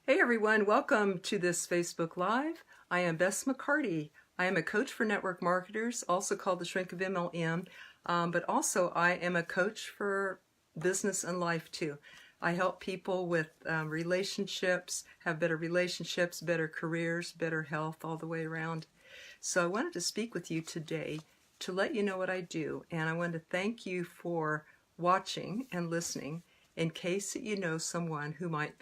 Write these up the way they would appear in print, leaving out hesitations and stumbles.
Hey everyone, welcome to this Facebook Live. I am Bess McCarty. I am a coach for network marketers, also called the Shrink of MLM, but also I am a coach for business and life too. I help people with relationships, have better relationships, better careers, better health all the way around. So I wanted to speak with you today to let you know what I do, and I want to thank you for watching and listening in case that you know someone who might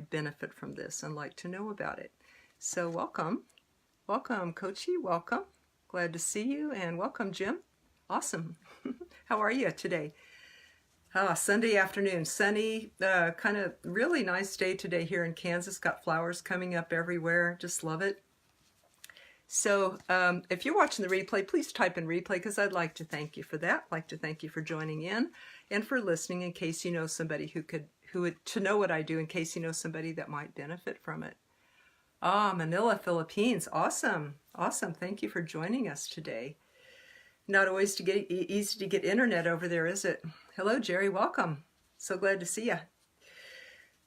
benefit from this and like to know about it. So welcome Coachy, welcome, glad to see you, and welcome Jim. Awesome. How are you today? Sunday afternoon, sunny, kind of really nice day today here in Kansas. Got flowers coming up everywhere, just love it. So if you're watching the replay, please type in replay, because I'd like to thank you for that. I'd like to thank you for joining in and for listening, in case you know somebody who would to know what I do, in case you know somebody that might benefit from it. Manila, Philippines. Awesome. Awesome. Thank you for joining us today. Not always easy to get internet over there, is it? Hello, Jerry. Welcome. So glad to see you.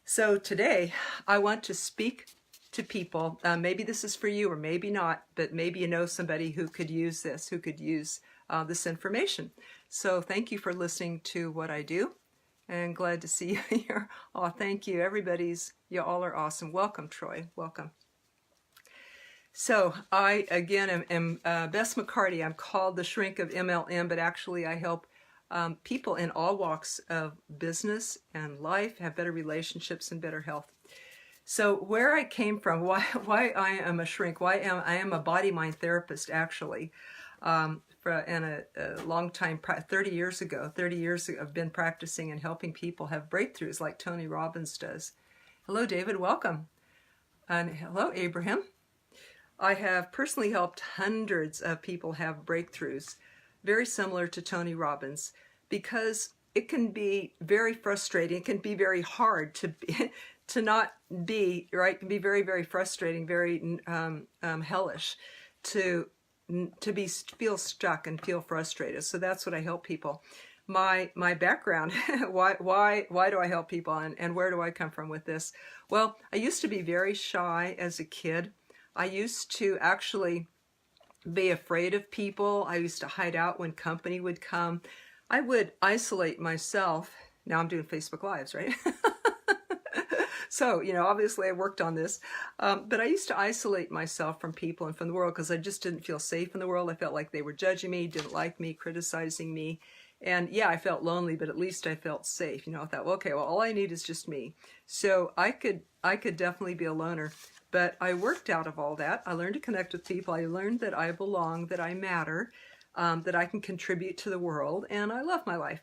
So today I want to speak to people. Maybe this is for you or maybe not, but maybe you know somebody who could use this, who could use this information. So thank you for listening to what I do, and glad to see you here. Oh, thank you. You all are awesome. Welcome, Troy. Welcome. So I, again, am Bess McCarty. I'm called the Shrink of MLM, but actually I help people in all walks of business and life have better relationships and better health. So where I came from, why I am a shrink, I am a body-mind therapist, actually. And a long time, 30 years ago, I've been practicing and helping people have breakthroughs like Tony Robbins does. Hello, David, welcome. And hello, Abraham. I have personally helped hundreds of people have breakthroughs, very similar to Tony Robbins, because it can be very frustrating. It can be very hard to not be, right? It can be very, very frustrating, very hellish to feel stuck and feel frustrated. So that's what I help people. My background, why do I help people, and where do I come from with this? Well, I used to be very shy as a kid. I used to actually be afraid of people. I used to hide out when company would come. I would isolate myself. Now I'm doing Facebook Lives, right? So, obviously I worked on this, but I used to isolate myself from people and from the world because I just didn't feel safe in the world. I felt like they were judging me, didn't like me, criticizing me. And yeah, I felt lonely, but at least I felt safe. I thought, well, okay, well, all I need is just me. So I could definitely be a loner, but I worked out of all that. I learned to connect with people. I learned that I belong, that I matter, that I can contribute to the world, and I love my life.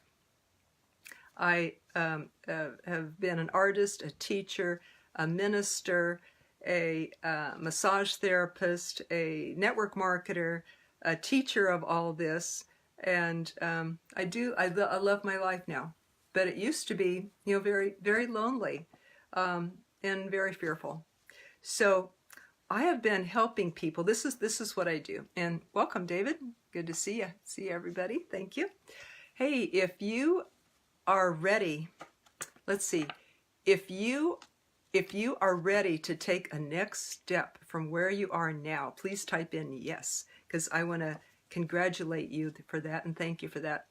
I have been an artist, a teacher, a minister, a massage therapist, a network marketer, a teacher of all this, and I love my life now. But it used to be, very, very lonely and very fearful. So I have been helping people. This is what I do. And welcome, David. Good to see you. See everybody. Thank you. Hey, if you are ready, let's see, if you are ready to take a next step from where you are now, please type in yes, because I want to congratulate you for that and thank you for that.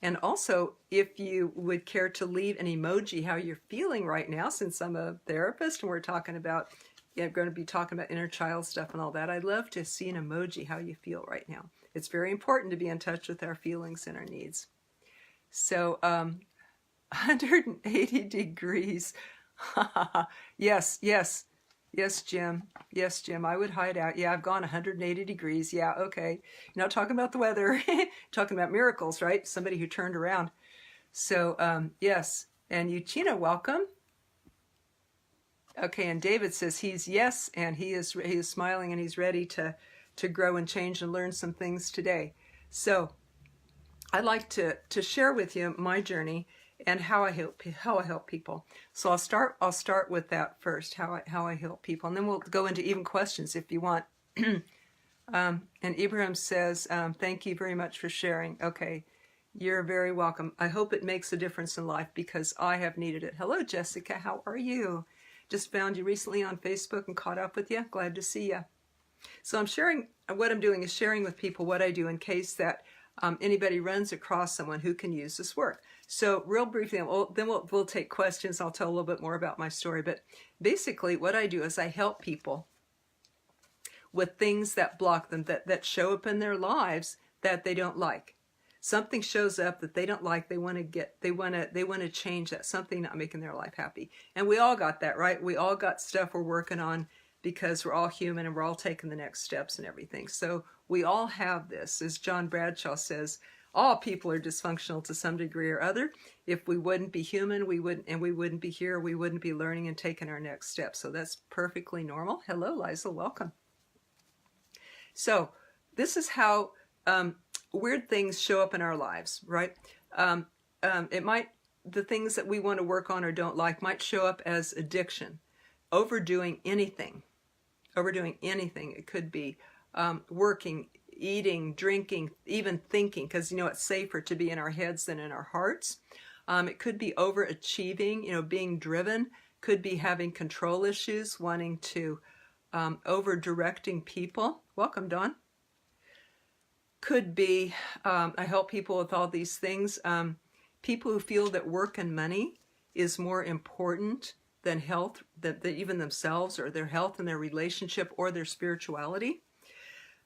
And also, if you would care to leave an emoji how you're feeling right now, since I'm a therapist and we're talking about, going to be talking about inner child stuff and all that, I'd love to see an emoji how you feel right now. It's very important to be in touch with our feelings and our needs. So 180 degrees. Yes, Jim. Yes, Jim. I would hide out. Yeah, I've gone 180 degrees. Yeah, okay. You're not talking about the weather. Talking about miracles, right? Somebody who turned around. So, yes. And Uchina, welcome. Okay, and David says he's yes, and he is smiling, and he's ready to grow and change and learn some things today. So I'd like to share with you my journey and how I help people. So I'll start with that first, how I help people, and then we'll go into even questions if you want. And Ibrahim says, thank you very much for sharing. Okay, you're very welcome. I hope it makes a difference in life because I have needed it. Hello, Jessica. How are you? Just found you recently on Facebook and caught up with you. Glad to see you. So I'm sharing, what I'm doing is sharing with people what I do in case that anybody runs across someone who can use this work. So real briefly, then we'll take questions. I'll tell a little bit more about my story. But basically what I do is I help people with things that block them, that show up in their lives that they don't like. Something shows up that they don't like, they want to change that, something not making their life happy. And we all got that, right? We all got stuff we're working on because we're all human and we're all taking the next steps and everything. So we all have this. As John Bradshaw says, all people are dysfunctional to some degree or other. If we wouldn't be human, we wouldn't be here, we wouldn't be learning and taking our next step. So that's perfectly normal. Hello, Liza, welcome. So this is how weird things show up in our lives, right? The things that we want to work on or don't like might show up as addiction, overdoing anything. It could be working, eating, drinking, even thinking, because it's safer to be in our heads than in our hearts. It could be overachieving, being driven. Could be having control issues, wanting to over-directing people. Welcome, Dawn. Could be, I help people with all these things. People who feel that work and money is more important than health, that even themselves or their health and their relationship or their spirituality.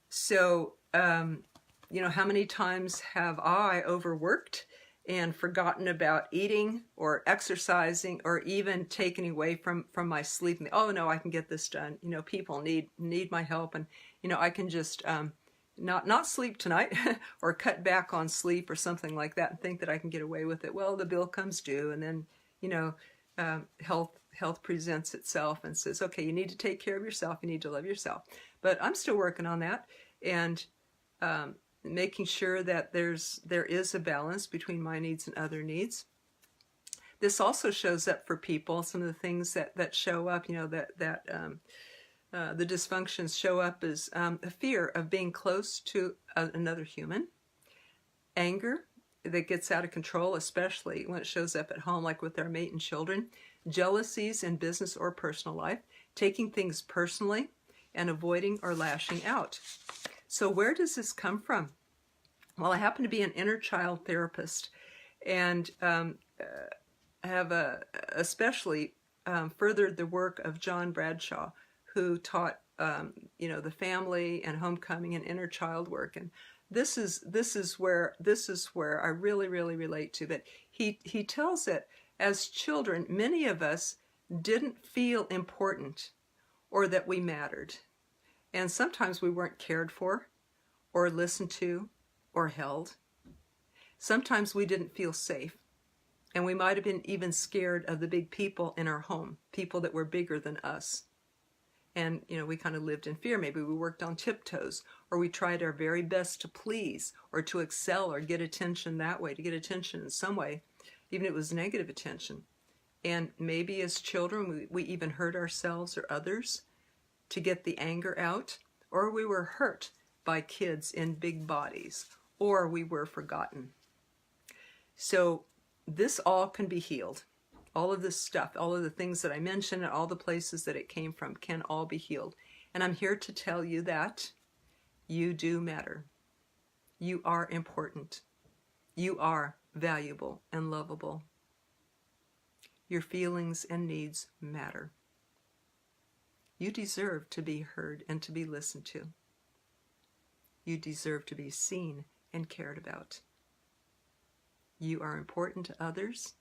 So, how many times have I overworked and forgotten about eating or exercising or even taking away from my sleep? Oh no, I can get this done. People need my help, and I can just not sleep tonight or cut back on sleep or something like that and think that I can get away with it. Well, the bill comes due, and then health presents itself and says, okay, you need to take care of yourself, you need to love yourself. But I'm still working on that, and making sure that there is a balance between my needs and other needs. This also shows up for people, some of the things that show up, the dysfunctions show up as a fear of being close to another human, anger that gets out of control, especially when it shows up at home, like with our mate and children, jealousies in business or personal life, taking things personally, and avoiding or lashing out. So where does this come from? Well, I happen to be an inner child therapist, and have especially furthered the work of John Bradshaw, who taught the family and homecoming and inner child work. And this is where I really relate to. But he tells that as children, many of us didn't feel important or that we mattered. And sometimes we weren't cared for or listened to or held. Sometimes we didn't feel safe. And we might have been even scared of the big people in our home, people that were bigger than us. And, we kind of lived in fear. Maybe we worked on tiptoes, or we tried our very best to please or to excel or get attention that way, to get attention in some way, even if it was negative attention. And maybe as children, we even hurt ourselves or others to get the anger out, or we were hurt by kids in big bodies, or we were forgotten. So this all can be healed. All of this stuff, all of the things that I mentioned and all the places that it came from can all be healed. And I'm here to tell you that you do matter. You are important. You are valuable and lovable. Your feelings and needs matter. You deserve to be heard and to be listened to. You deserve to be seen and cared about. You are important to others.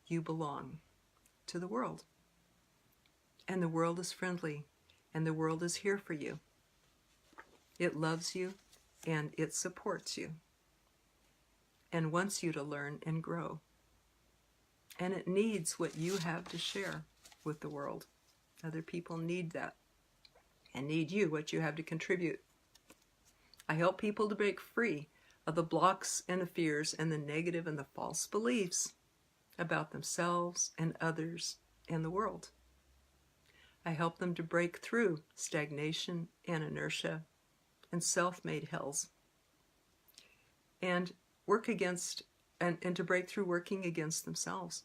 You belong to the world. And the world is friendly, and the world is here for you. It loves you, and it supports you, and wants you to learn and grow. And it needs what you have to share with the world. Other people need that, and need you, what you have to contribute. I help people to break free of the blocks and the fears and the negative and the false beliefs about themselves and others and the world. I help them to break through stagnation and inertia and self-made hells, and work against and to break through working against themselves.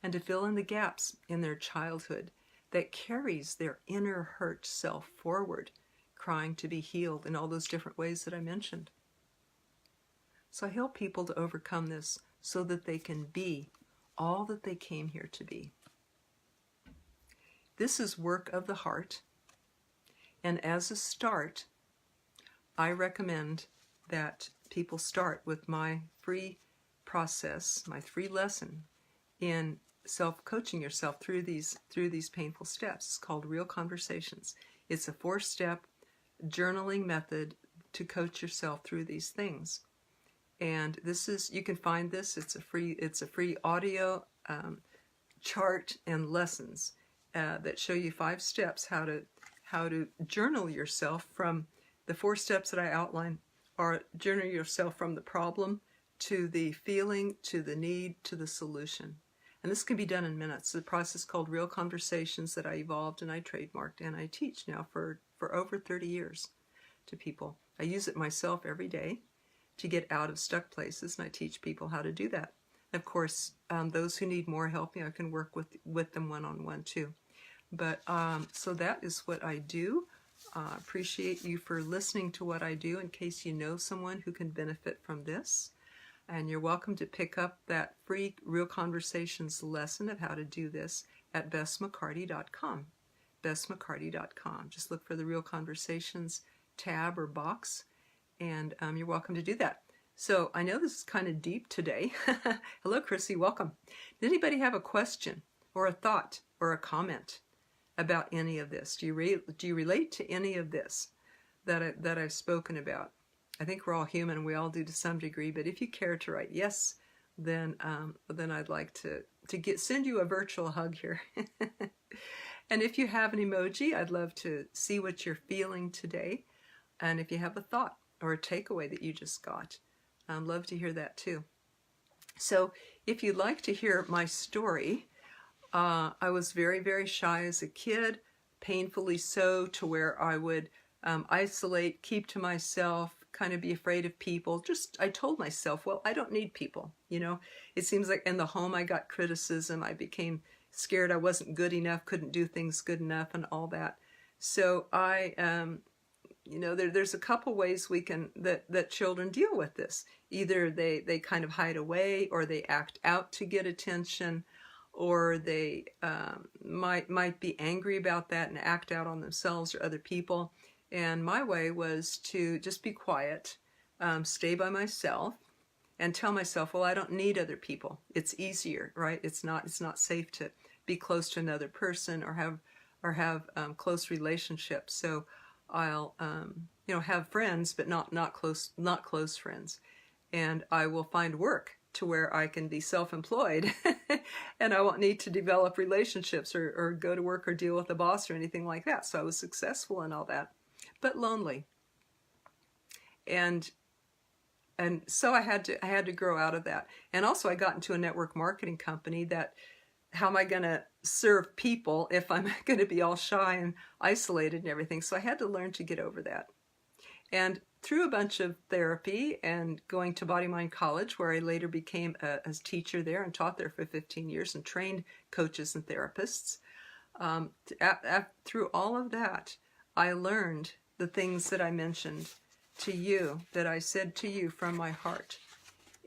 and to fill in the gaps in their childhood that carries their inner hurt self forward, crying to be healed in all those different ways that I mentioned. So I help people to overcome this so that they can be all that they came here to be. This is work of the heart, and as a start, I recommend that people start with my free process, my free lesson in self-coaching yourself through these painful steps. It's called Real Conversations. It's a 4-step journaling method to coach yourself through these things. And this is, you can find this, it's a free audio chart and lessons that show you 5 steps how to journal yourself from the 4 steps that I outline, are journal yourself from the problem to the feeling, to the need, to the solution. And this can be done in minutes. The process called Real Conversations that I evolved and I trademarked and I teach now for over 30 years to people. I use it myself every day to get out of stuck places, and I teach people how to do that. Of course, those who need more help, I can work with them one-on-one too. But so that is what I do. Appreciate you for listening to what I do in case you know someone who can benefit from this. And you're welcome to pick up that free Real Conversations lesson of how to do this at bessmccarty.com. bessmccarty.com. Just look for the Real Conversations tab or box, and you're welcome to do that. So I know this is kind of deep today. Hello, Chrissy. Welcome. Does anybody have a question or a thought or a comment about any of this? Do you relate to any of this that I've spoken about? I think we're all human. We all do to some degree. But if you care to write yes, then I'd like to send you a virtual hug here. And if you have an emoji, I'd love to see what you're feeling today. And if you have a thought or a takeaway that you just got, I'd love to hear that too. So if you'd like to hear my story, I was very, very shy as a kid, painfully so, to where I would isolate, keep to myself, kind of be afraid of people. I told myself, well, I don't need people. It seems like in the home I got criticism. I became scared I wasn't good enough, couldn't do things good enough, and all that. So there's a couple ways that children deal with this. Either they kind of hide away, or they act out to get attention, or they might be angry about that and act out on themselves or other people. And my way was to just be quiet, stay by myself, and tell myself, well, I don't need other people. It's easier, right? It's not safe to be close to another person or have close relationships. So I'll have friends, but not close friends. And I will find work to where I can be self-employed and I won't need to develop relationships or go to work or deal with a boss or anything like that. So I was successful in all that, but lonely. And so I had to grow out of that. And also I got into a network marketing company that, how am I going to serve people if I'm going to be all shy and isolated and everything? So I had to learn to get over that. And through a bunch of therapy and going to Body Mind College, where I later became a teacher there and taught there for 15 years and trained coaches and therapists, through all of that, I learned the things that I mentioned to you, that I said to you from my heart.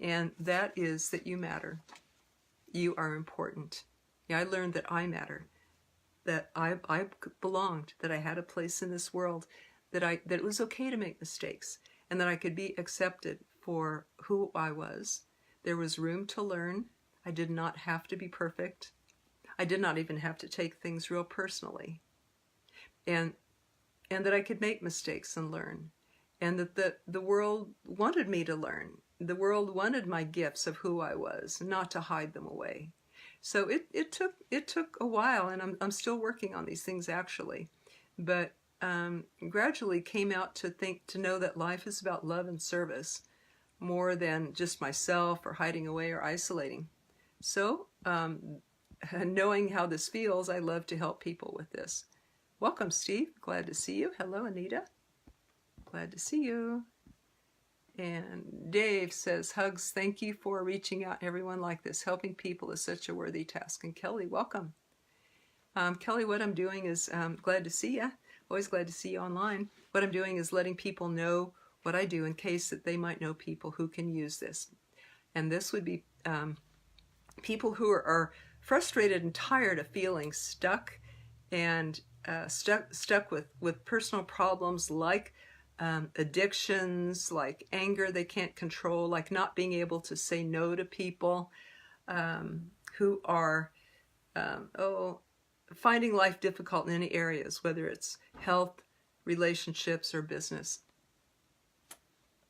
And that is that you matter. You are important. Yeah, I learned that I matter, that I belonged, that I had a place in this world, that it was okay to make mistakes, and that I could be accepted for who I was. There was room to learn. I did not have to be perfect. I did not even have to take things real personally. And that I could make mistakes and learn. And that the world wanted me to learn. The world wanted my gifts of who I was, not to hide them away. So it took a while, and I'm still working on these things actually, but gradually came out to know that life is about love and service more than just myself or hiding away or isolating. So knowing how this feels, I love to help people with this. Welcome, Steve. Glad to see you. Hello, Anita. Glad to see you. And Dave says, hugs, thank you for reaching out to everyone like this. Helping people is such a worthy task. And Kelly, welcome. Kelly, what I'm doing is, glad to see you. Always glad to see you online. What I'm doing is letting people know what I do in case that they might know people who can use this. And this would be people who are frustrated and tired of feeling stuck and stuck with personal problems like addictions, like anger they can't control, like not being able to say no to people, who are finding life difficult in any areas, whether it's health, relationships, or business.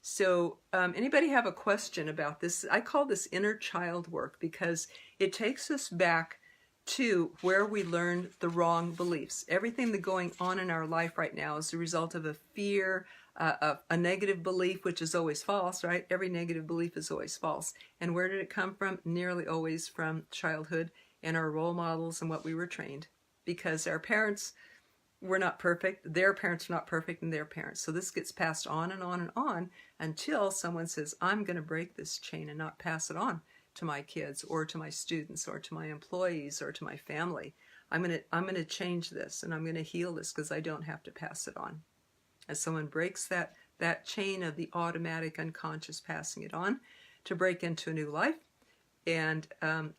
So anybody have a question about this? I call this inner child work because it takes us back to where we learned the wrong beliefs. Everything that's going on in our life right now is the result of a fear, a negative belief, which is always false, right? Every negative belief is always false. And where did it come from? Nearly always from childhood and our role models and what we were trained. Because our parents were not perfect, their parents were not perfect, and their parents. So this gets passed on and on and on until someone says, I'm going to break this chain and not pass it on to my kids or to my students or to my employees or to my family. I'm going to change this and I'm going to heal this because I don't have to pass it on. As someone breaks that chain of the automatic unconscious passing it on to break into a new life. And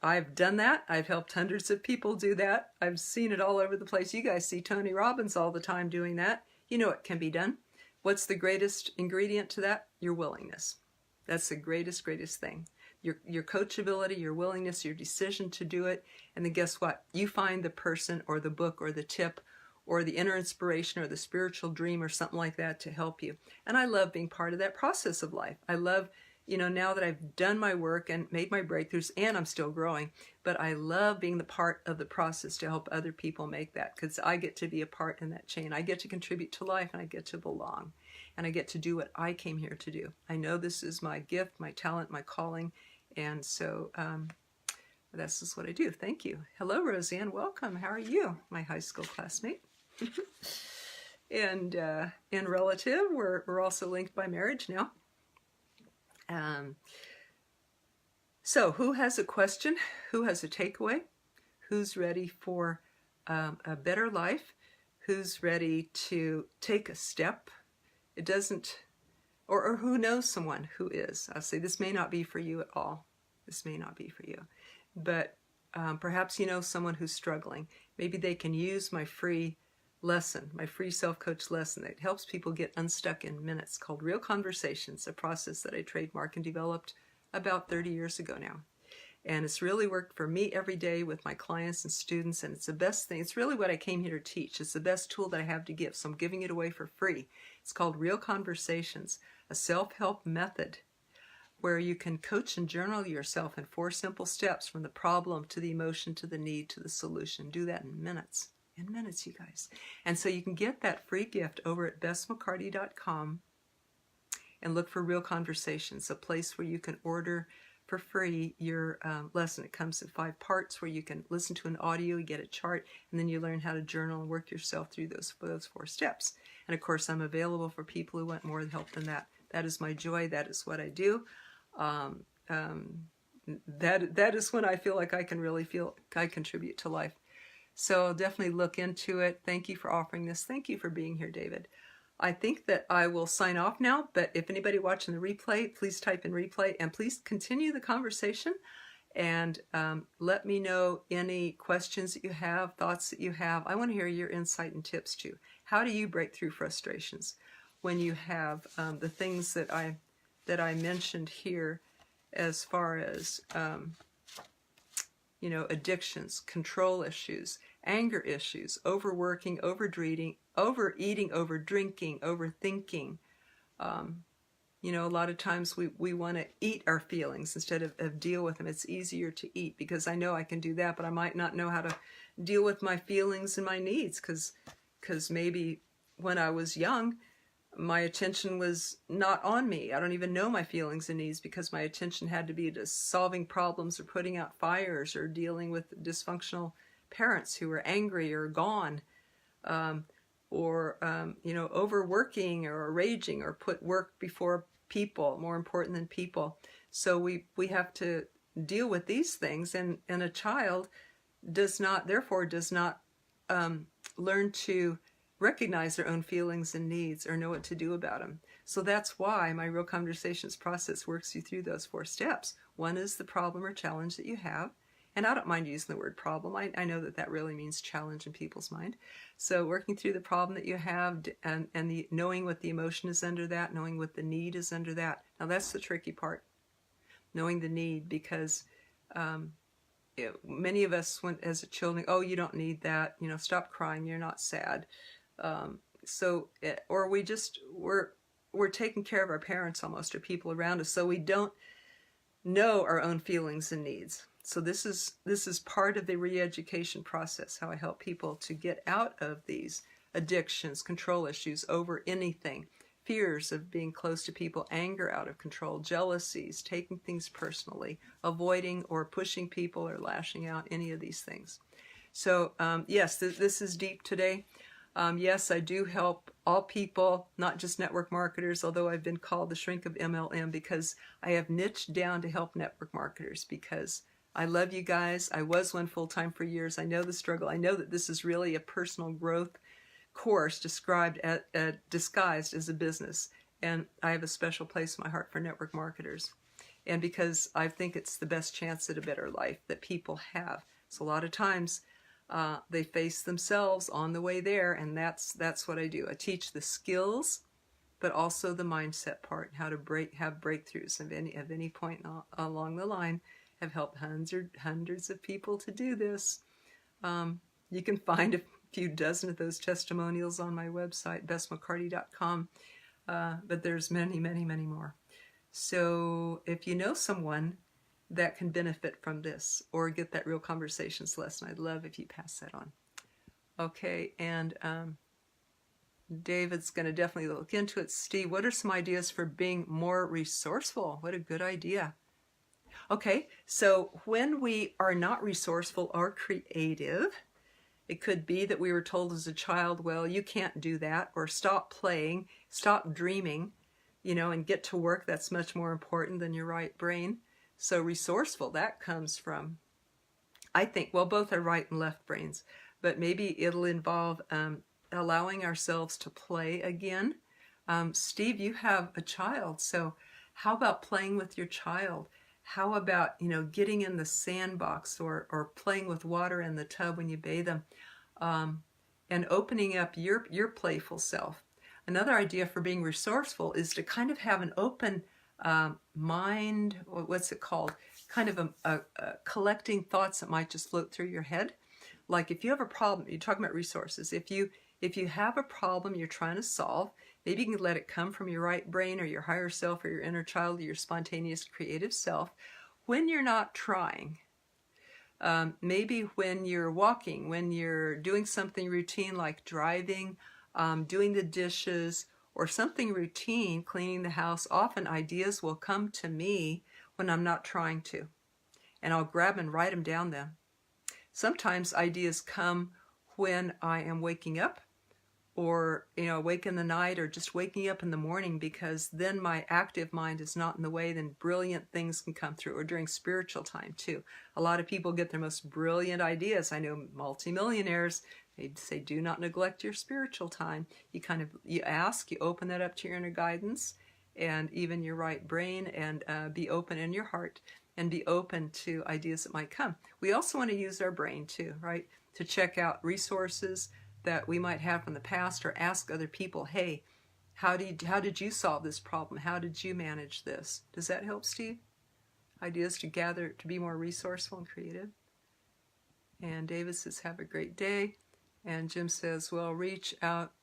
I've done that. I've helped hundreds of people do that. I've seen it all over the place. You guys see Tony Robbins all the time doing that. You know it can be done. What's the greatest ingredient to that? Your willingness. That's the greatest thing. Your coachability, your willingness, your decision to do it. And then guess what? You find the person or the book or the tip or the inner inspiration or the spiritual dream or something like that to help you. And I love being part of that process of life. I love, now that I've done my work and made my breakthroughs, and I'm still growing, but I love being the part of the process to help other people make that, because I get to be a part in that chain. I get to contribute to life, and I get to belong, and I get to do what I came here to do. I know this is my gift, my talent, my calling, and so this is what I do. Thank you. Hello, Roseanne. Welcome. How are you? My high school classmate. And relative, we're also linked by marriage now. So who has a question? Who has a takeaway? Who's ready for a better life? Who's ready to take a step? It doesn't, or who knows someone who is. I'll say this may not be for you at all. This may not be for you. But perhaps you know someone who's struggling. Maybe they can use my free lesson, my free self-coach lesson that helps people get unstuck in minutes, called Real Conversations, a process that I trademarked and developed about 30 years ago now. And it's really worked for me every day with my clients and students, and it's the best thing. It's really what I came here to teach. It's the best tool that I have to give, so I'm giving it away for free. It's called Real Conversations, a self-help method where you can coach and journal yourself in 4 simple steps from the problem to the emotion to the need to the solution. Do that in minutes. In minutes, you guys. And so you can get that free gift over at bessmccarty.com and look for Real Conversations, a place where you can order for free your lesson. It comes in 5 parts where you can listen to an audio, you get a chart, and then you learn how to journal and work yourself through those 4 steps. And of course, I'm available for people who want more help than that. That is my joy. That is what I do. That is when I feel like I can really feel I contribute to life. So definitely look into it. Thank you for offering this. Thank you for being here, David. I think that I will sign off now, but if anybody watching the replay, please type in replay and please continue the conversation and let me know any questions that you have, thoughts that you have. I want to hear your insight and tips too. How do you break through frustrations when you have the things that I mentioned here as far as addictions, control issues, anger issues, overworking, overeating, overdrinking, overthinking. A lot of times we want to eat our feelings instead of deal with them. It's easier to eat because I know I can do that, but I might not know how to deal with my feelings and my needs because maybe when I was young, my attention was not on me. I don't even know my feelings and needs because my attention had to be to solving problems or putting out fires or dealing with dysfunctional parents who were angry or gone, or overworking or raging or put work before people, more important than people. So we have to deal with these things, and a child does not learn to recognize their own feelings and needs or know what to do about them. So that's why my Real Conversations process works you through those 4 steps. One is the problem or challenge that you have. And I don't mind using the word problem. I know that really means challenge in people's mind. So working through the problem that you have, and knowing what the emotion is under that, knowing what the need is under that. Now that's the tricky part, knowing the need, because many of us went as a children, oh, you don't need that, stop crying, you're not sad. Or we're taking care of our parents almost, or people around us, so we don't know our own feelings and needs. So this is part of the re-education process, how I help people to get out of these addictions, control issues over anything, fears of being close to people, anger out of control, jealousies, taking things personally, avoiding or pushing people or lashing out, any of these things. So yes, this is deep today. Yes, I do help all people, not just network marketers, although I've been called the Shrink of MLM because I have niched down to help network marketers, because I love you guys. I was one full-time for years. I know the struggle. I know that this is really a personal growth course disguised as a business. And I have a special place in my heart for network marketers. And because I think it's the best chance at a better life that people have. So a lot of times they face themselves on the way there, and that's what I do. I teach the skills, but also the mindset part, how to have breakthroughs of any point along the line. Have helped hundreds of people to do this. You can find a few dozen of those testimonials on my website, bessmccarty.com, but there's many, many, many more. So if you know someone that can benefit from this or get that Real Conversations lesson, I'd love if you pass that on. Okay, and David's going to definitely look into it. Steve, what are some ideas for being more resourceful? What a good idea. Okay, so when we are not resourceful or creative, it could be that we were told as a child, well, you can't do that, or stop playing, stop dreaming, and get to work. That's much more important than your right brain. So resourceful, that comes from, I think, well, both are right and left brains, but maybe it'll involve allowing ourselves to play again. Steve, you have a child, so how about playing with your child? How about, getting in the sandbox or playing with water in the tub when you bathe them, and opening up your playful self. Another idea for being resourceful is to kind of have an open mind, or what's it called? Kind of a collecting thoughts that might just float through your head. Like if you have a problem, you're talking about resources. If you have a problem you're trying to solve, maybe you can let it come from your right brain or your higher self or your inner child or your spontaneous creative self when you're not trying. Maybe when you're walking, when you're doing something routine like driving, doing the dishes, or something routine, cleaning the house. Often ideas will come to me when I'm not trying to, and I'll grab and write them down then. Sometimes ideas come when I am waking up, or awake in the night, or just waking up in the morning, because then my active mind is not in the way. Then brilliant things can come through, or during spiritual time too. A lot of people get their most brilliant ideas. I know multimillionaires, they say, do not neglect your spiritual time. You ask, you open that up to your inner guidance and even your right brain, and be open in your heart and be open to ideas that might come. We also want to use our brain too, right? To check out resources that we might have from the past, or ask other people, hey, how did you solve this problem? How did you manage this? Does that help, Steve? Ideas to gather, to be more resourceful and creative. And David says, have a great day. And Jim says, well, reach out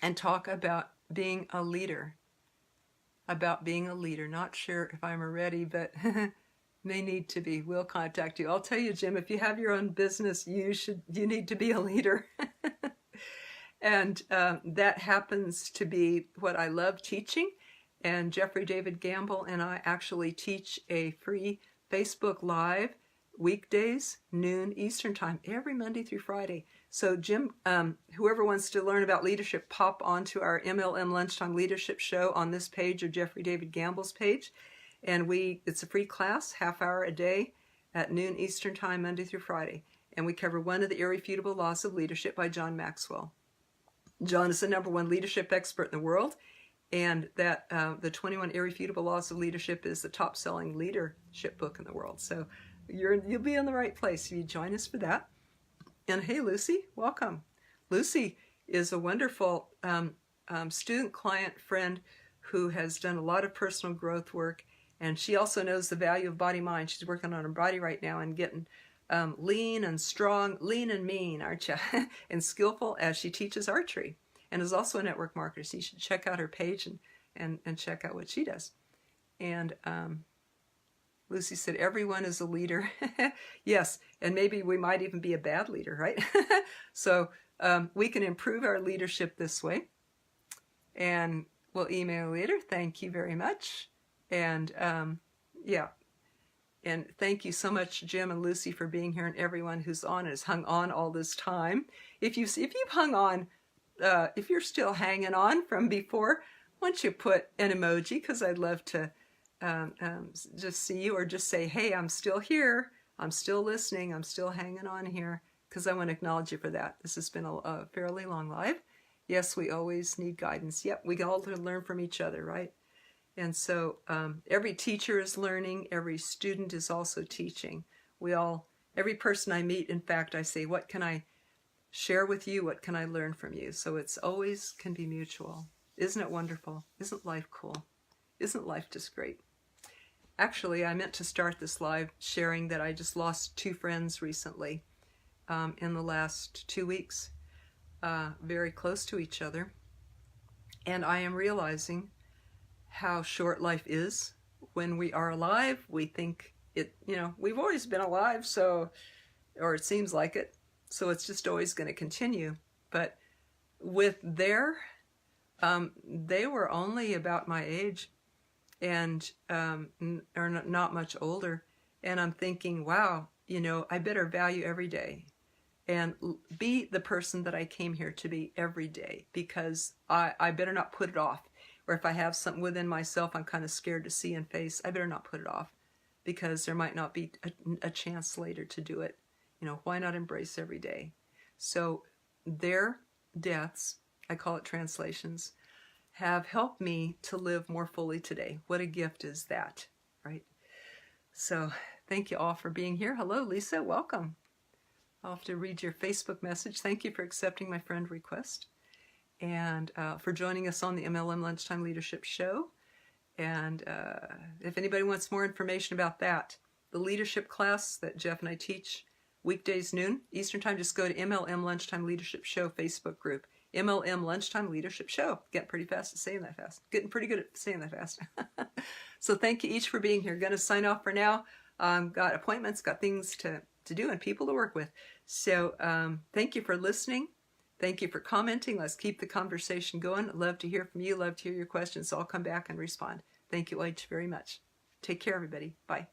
and talk about being a leader. Not sure if I'm ready, but may need to be. We'll contact you. I'll tell you, Jim, if you have your own business, you need to be a leader. And that happens to be what I love teaching. And Jeffrey David Gamble and I actually teach a free Facebook Live weekdays, noon Eastern time, every Monday through Friday. So Jim, whoever wants to learn about leadership, pop onto our MLM Lunchtime Leadership Show on this page or Jeffrey David Gamble's page. And it's a free class, half hour a day at noon Eastern time, Monday through Friday. And we cover one of the irrefutable laws of leadership by John Maxwell. John is the #1 leadership expert in the world. And that the 21 Irrefutable Laws of Leadership is the top-selling leadership book in the world. So you'll be in the right place if you join us for that. And hey, Lucy, welcome. Lucy is a wonderful student, client, friend who has done a lot of personal growth work, and she also knows the value of body-mind. She's working on her body right now and getting lean and strong, lean and mean, aren't you? And skillful as she teaches archery, and is also a network marketer. So you should check out her page and check out what she does. And Lucy said, everyone is a leader. Yes, and maybe we might even be a bad leader, right? So we can improve our leadership this way. And we'll email later. Thank you very much. And yeah. And thank you so much, Jim and Lucy, for being here, and everyone who's on and has hung on all this time. If you've hung on, if you're still hanging on from before, why don't you put an emoji, because I'd love to just see you, or just say, hey, I'm still here, I'm still listening, I'm still hanging on here, because I want to acknowledge you for that. This has been a fairly long live. Yes, we always need guidance. Yep, we all learn from each other, right? And so every teacher is learning, every student is also teaching. Every person I meet, in fact, I say, what can I share with you? What can I learn from you? So it's always can be mutual. Isn't it wonderful? Isn't life cool? Isn't life just great? Actually, I meant to start this live sharing that I just lost 2 friends recently in the last 2 weeks, very close to each other. And I am realizing how short life is. When we are alive, we think we've always been alive, or it seems like it, so it's just always going to continue. But with they were only about my age, and are not much older, and I'm thinking, wow, I better value every day and be the person that I came here to be every day, because I better not put it off. Or if I have something within myself I'm kind of scared to see and face, I better not put it off, because there might not be a chance later to do it. Why not embrace every day? So their deaths, I call it translations, have helped me to live more fully today. What a gift is that, right? So thank you all for being here. Hello, Lisa, welcome. I'll have to read your Facebook message. Thank you for accepting my friend request, and for joining us on the MLM Lunchtime Leadership Show. And if anybody wants more information about that, the leadership class that Jeff and I teach, weekdays noon Eastern time, just go to MLM Lunchtime Leadership Show Facebook group. MLM Lunchtime Leadership Show. Getting pretty fast at saying that fast. Getting pretty good at saying that fast. So thank you each for being here. Going to sign off for now. Got appointments, got things to do, and people to work with. So thank you for listening. Thank you for commenting. Let's keep the conversation going. Love to hear from you. Love to hear your questions. So I'll come back and respond. Thank you each very much. Take care, everybody. Bye.